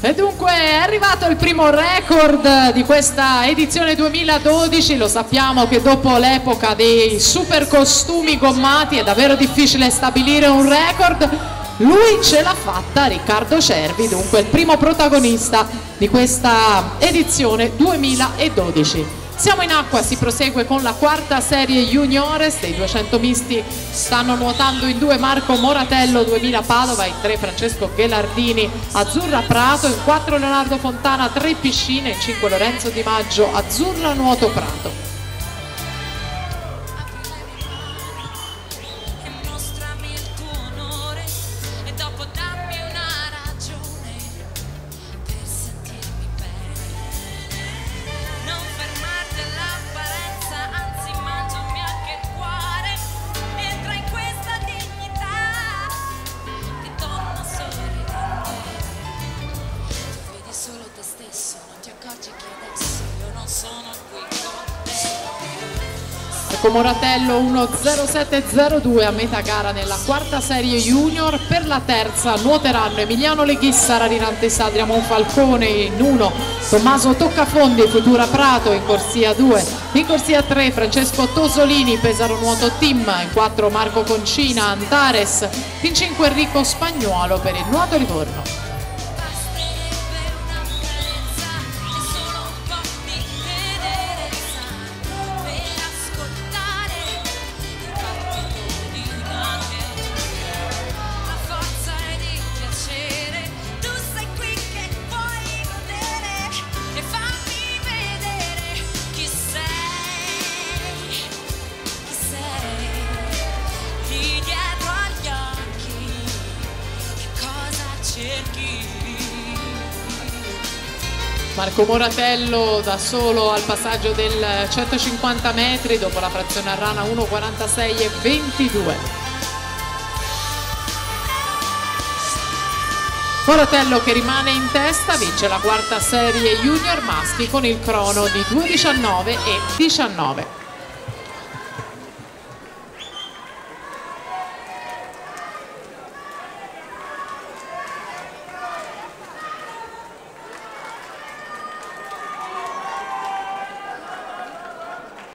E dunque è arrivato il primo record di questa edizione 2012, lo sappiamo che dopo l'epoca dei super costumi gommati è davvero difficile stabilire un record, lui ce l'ha fatta, Riccardo Cervi, dunque il primo protagonista di questa edizione 2012. Siamo in acqua, si prosegue con la quarta serie juniores, dei 200 misti stanno nuotando in 2 Marco Moratello 2000 Padova, in 3 Francesco Ghelardini Azzurra Prato, in 4 Leonardo Fontana 3 piscine, in 5 Lorenzo Di Maggio Azzurra Nuoto Prato. Marco Moratello 1.07.02 a metà gara nella quarta serie junior. Per la terza nuoteranno Emiliano Leghissa, Rarinante Sadria Monfalcone in 1, Tommaso Toccafondi Futura Prato in corsia 2, in corsia 3 Francesco Tosolini Pesaro Nuoto Team, in 4 Marco Concina Antares, in 5 Enrico Spagnuolo per il nuoto ritorno. Marco Moratello da solo al passaggio del 150 metri dopo la frazione a rana 1.46.22. Moratello che rimane in testa, vince la quarta serie junior maschi con il crono di 2.19.19.